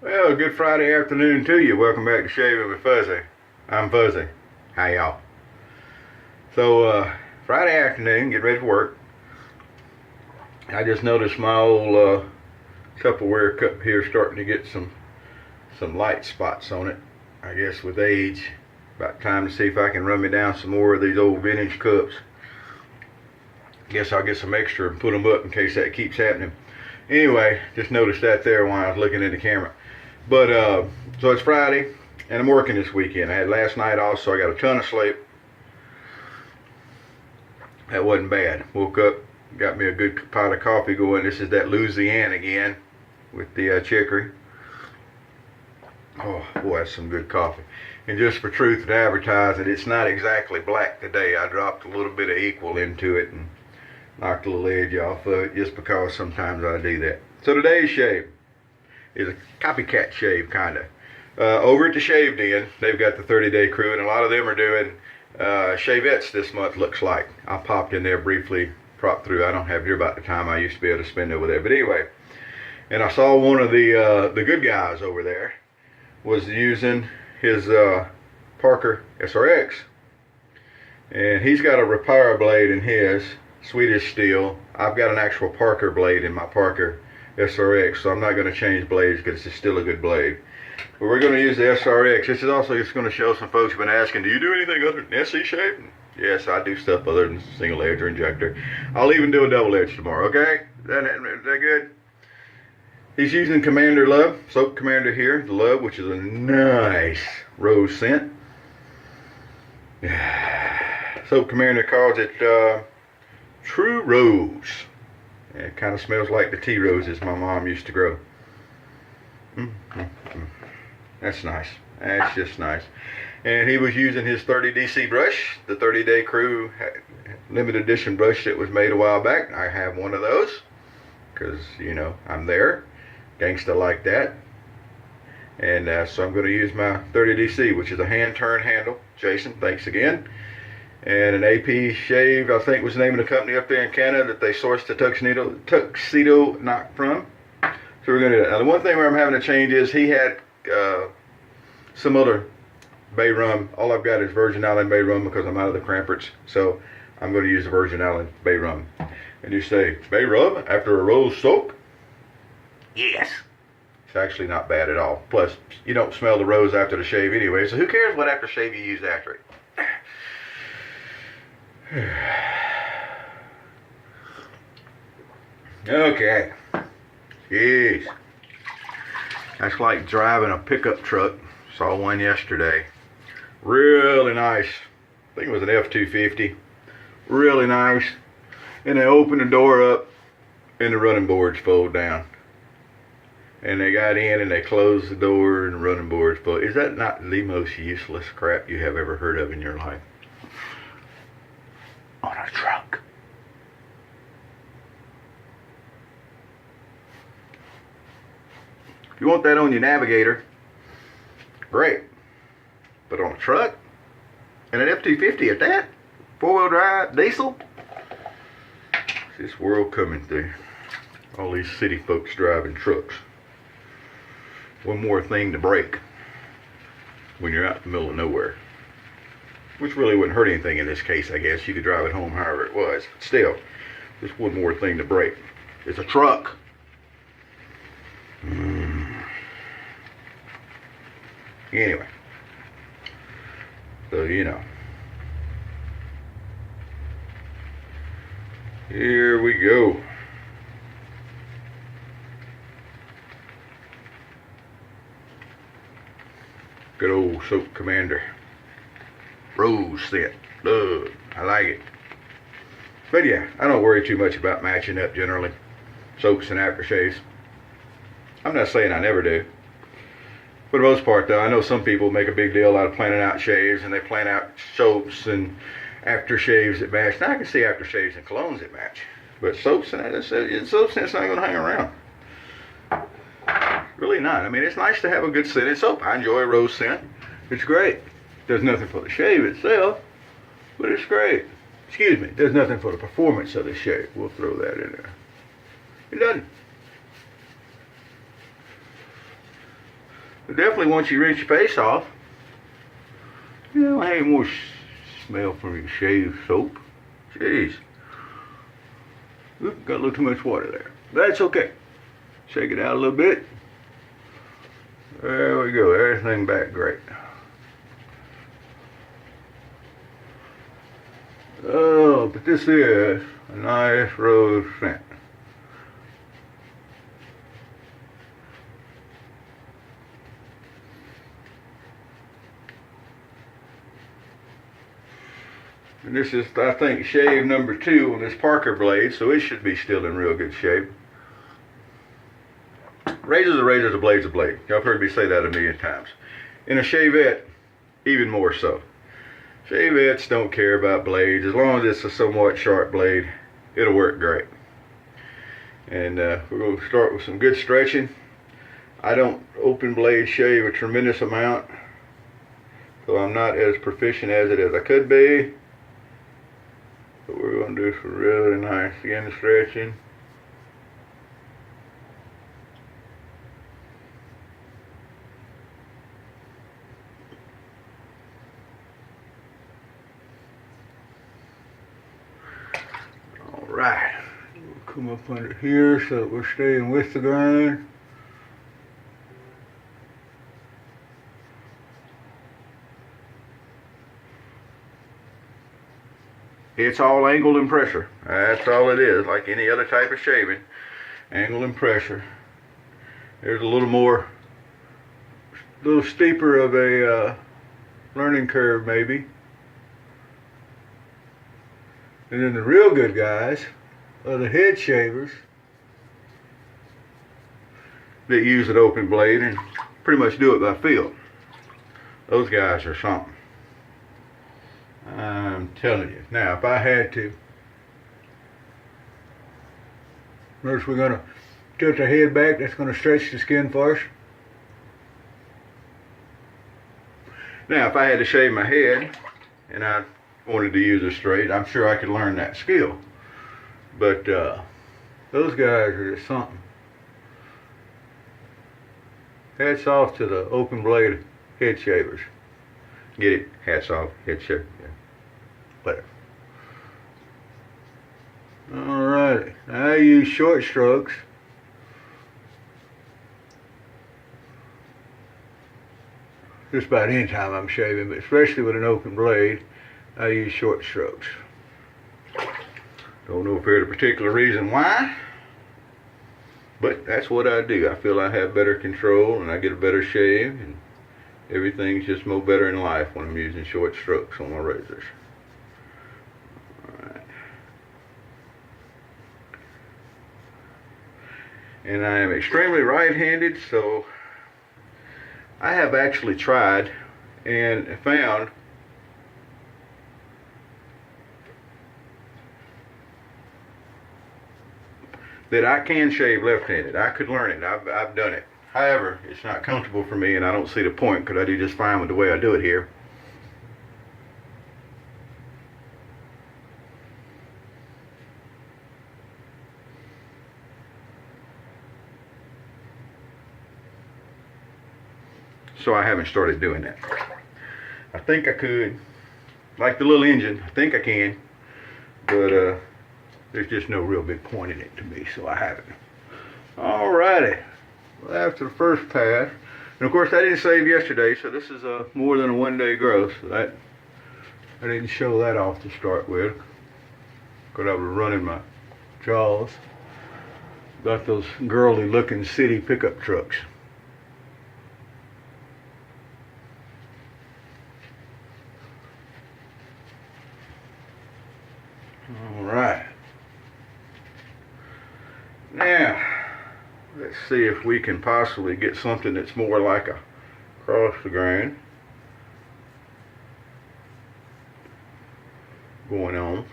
Well, good Friday afternoon to you. Welcome back to Shaving with Fuzzy. I'm Fuzzy. Hi, y'all. So, Friday afternoon, get ready for work. I just noticed my old Tupperware cup here starting to get some light spots on it. I guess with age, about time to see if I can run me down some more of these old vintage cups. Guess I'll get some extra and put them up in case that keeps happening. Anyway, just noticed that there while I was looking at the camera. But, so it's Friday, and I'm working this weekend. I had last night off, so I got a ton of sleep. That wasn't bad. Woke up, got me a good pot of coffee going. This is that Louisiana again, with the chicory. Oh, boy, that's some good coffee. And just for truth and advertising, it's not exactly black today. I dropped a little bit of equal into it and knocked a little edge off of it, just because sometimes I do that. So today's shave is a copycat shave, kind of. Over at the Shave Den, they've got the 30-day crew, and a lot of them are doing shavettes this month, looks like. I popped in there briefly, propped through. I don't have here about the time I used to be able to spend over there. But anyway, and I saw one of the good guys over there was using his Parker SRX. And he's got a repair blade in his, Swedish steel. I've got an actual Parker blade in my Parker SRX, so I'm not going to change blades because it's still a good blade. But we're going to use the SRX. This is also just going to show some folks who've been asking, do you do anything other than SC shave? Yes, I do stuff other than single edge or injector. I'll even do a double edge tomorrow, okay? Is that good? He's using Commander Love, Soap Commander here, the Love, which is a nice rose scent. Soap Commander calls it True Rose. It kind of smells like the tea roses my mom used to grow. That's nice. That's just nice. And he was using his 30 DC brush, the 30-day crew limited edition brush that was made a while back. I have one of those because, you know, I'm there. Gangsta like that. And so I'm going to use my 30 DC, which is a hand turn handle. Jason, thanks again. And an AP shave, I think was the name of the company up there in Canada that they sourced the Tuxedo knock from. So we're going to do that. Now the one thing where I'm having to change is he had some other bay rum. All I've got is Virgin Island bay rum because I'm out of the Cramperts. So I'm going to use the Virgin Island bay rum. And you say, bay rum after a rose soap? Yes. It's actually not bad at all. Plus, you don't smell the rose after the shave anyway. So who cares what aftershave you use after it? Okay. Jeez. That's like driving a pickup truck. Saw one yesterday. Really nice. I think it was an F-250. Really nice. And they open the door up and the running boards fold down. And they got in and they closed the door and the running boards fold. Is that not the most useless crap you have ever heard of in your life? On a truck. If you want that on your Navigator, great. But on a truck, and an F-250 at that, 4-wheel drive, diesel, what's this world coming through? All these city folks driving trucks. One more thing to break when you're out in the middle of nowhere. Which really wouldn't hurt anything in this case, I guess. You could drive it home however it was. But still, just one more thing to break. It's a truck. Anyway. So, you know. Here we go. Good old Soap Commander. Rose scent. I like it. But yeah, I don't worry too much about matching up generally. Soaps and aftershaves. I'm not saying I never do. For the most part though, I know some people make a big deal out of planning out shaves and they plan out soaps and aftershaves that match. Now I can see aftershaves and colognes that match. But soaps and soap scent's not going to hang around. Really not. I mean, it's nice to have a good scented soap. I enjoy a rose scent. It's great. Does nothing for the shave itself, but it's great. Excuse me, does nothing for the performance of the shave. We'll throw that in there. It doesn't. But definitely once you rinse your face off, you know, I ain't more smell from your shave soap. Jeez. Oop, got a little too much water there. That's okay. Shake it out a little bit. There we go. Everything back great. Oh, but this is a nice rose scent. And this is, I think, shave number 2 on this Parker blade, so it should be still in real good shape. Razors are razors, a blade's a blade. Y'all have heard me say that a million times. In a shavette, even more so. Shavettes don't care about blades. As long as it's a somewhat sharp blade, it'll work great. And we're going to start with some good stretching. I don't open blade shave a tremendous amount, so I'm not as proficient as it as I could be. But we're going to do some really nice skin stretching. Alright, we'll come up under here so that we're staying with the grain. It's all angle and pressure. That's all it is, like any other type of shaving. Angle and pressure. There's a little steeper of a learning curve maybe. And then the real good guys are the head shavers that use an open blade and pretty much do it by feel. Those guys are something. I'm telling you. Now, if I had to, notice we're going to tilt the head back. That's going to stretch the skin first. Now, if I had to shave my head and I wanted to use a straight, I'm sure I could learn that skill. But those guys are just something. Hats off to the open blade head shavers. Get it? Hats off, head shaver. Yeah. Whatever. Alrighty. I use short strokes. Just about any time I'm shaving, but especially with an open blade, I use short strokes. Don't know if there's a particular reason why, but that's what I do. I feel I have better control and I get a better shave, and everything's just more better in life when I'm using short strokes on my razors. Alright. And I am extremely right-handed, so I have actually tried and found that I can shave left-handed. I could learn it. I've done it. However, it's not comfortable for me, and I don't see the point because I do just fine with the way I do it here. So I haven't started doing that. I think I could, like the little engine, I think I can, but there's just no real big point in it to me, so I haven't. Alrighty. Well, after the first pass, and of course I didn't save yesterday, so this is more than a one-day growth, so that I didn't show that off to start with, because I was running my jaws. Got those girly-looking city pickup trucks. Alright. Now, let's see if we can possibly get something that's more like a cross the grain going on.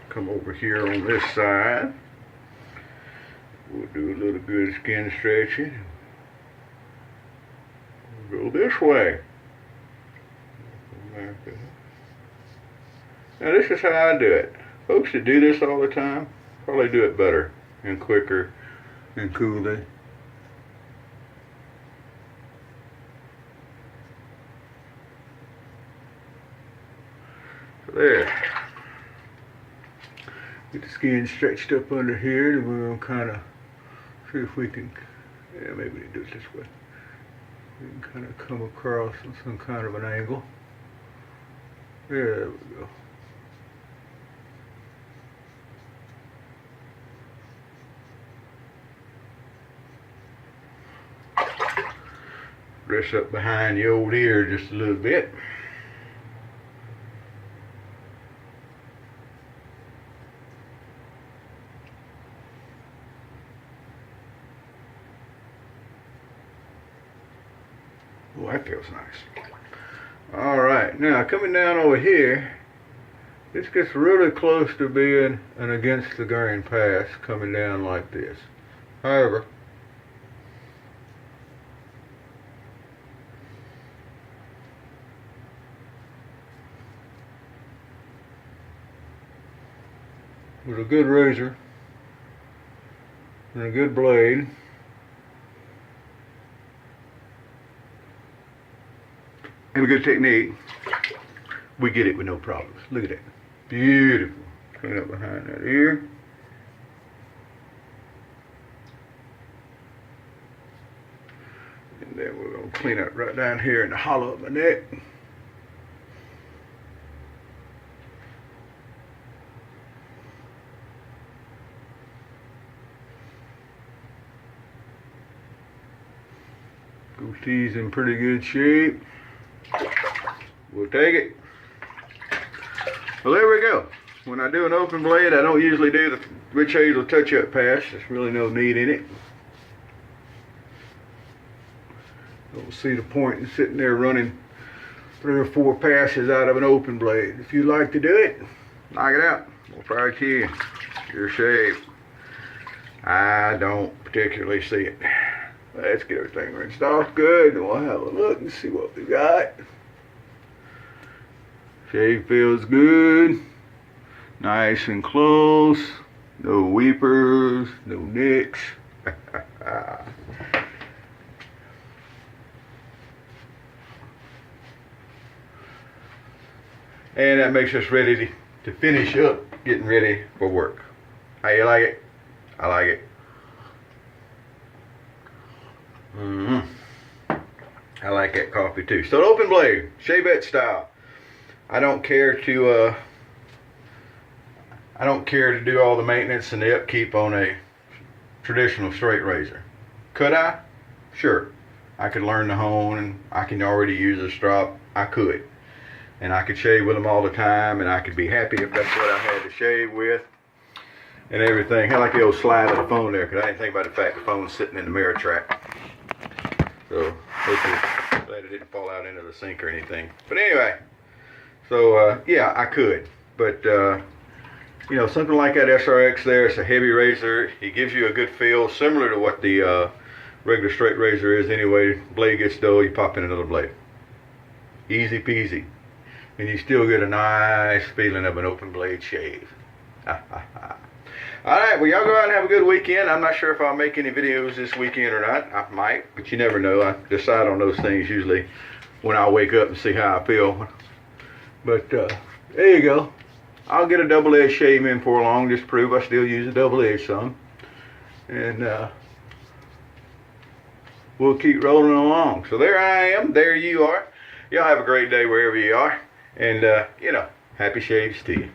Come over here on this side. We'll do a little good skin stretching. Go this way. Now this is how I do it. Folks that do this all the time probably do it better and quicker and cooler. So there. Get the skin stretched up under here, and we're gonna kind of see if we can, yeah, maybe we do it this way. We can kind of come across on some kind of an angle. There we go. Dress up behind the old ear just a little bit. Oh, that feels nice. All right, now coming down over here, this gets really close to being an against the grain pass coming down like this. However, with a good razor and a good blade, and a good technique, we get it with no problems. Look at that. Beautiful. Clean up behind that ear. And then we're going to clean up right down here in the hollow of my neck. Goatee's in pretty good shape. We'll take it. Well, there we go. When I do an open blade, I don't usually do the witch hazel touch-up pass. There's really no need in it. Don't see the point in sitting there running 3 or 4 passes out of an open blade. If you like to do it, knock it out. We'll try it to your shave. I don't particularly see it. Let's get everything rinsed off good, and we'll have a look and see what we got. Shave feels good. Nice and close. No weepers, no nicks. And that makes us ready to finish up getting ready for work. How you like it? I like it. I like that coffee too. So an open blade, shavette style. I don't care to do all the maintenance and the upkeep on a traditional straight razor. Could I? Sure. I could learn to hone, and I can already use a strop. I could. And I could shave with them all the time, and I could be happy if that's what I had to shave with and everything. I like the old slide of the phone there, because I didn't think about the fact the phone's sitting in the mirror track. So hopefully glad it didn't fall out into the sink or anything. But anyway, so yeah, I could. But you know, something like that SRX there, it's a heavy razor. It gives you a good feel, similar to what the regular straight razor is anyway. Blade gets dull, you pop in another blade. Easy peasy. And you still get a nice feeling of an open blade shave. Alright, well, y'all go out and have a good weekend. I'm not sure if I'll make any videos this weekend or not. I might, but you never know. I decide on those things usually when I wake up and see how I feel. But there you go. I'll get a double-edged shave in for long, just to prove I still use a double-edged some. And we'll keep rolling along. So there I am. There you are. Y'all have a great day wherever you are. And, you know, happy shaves to you.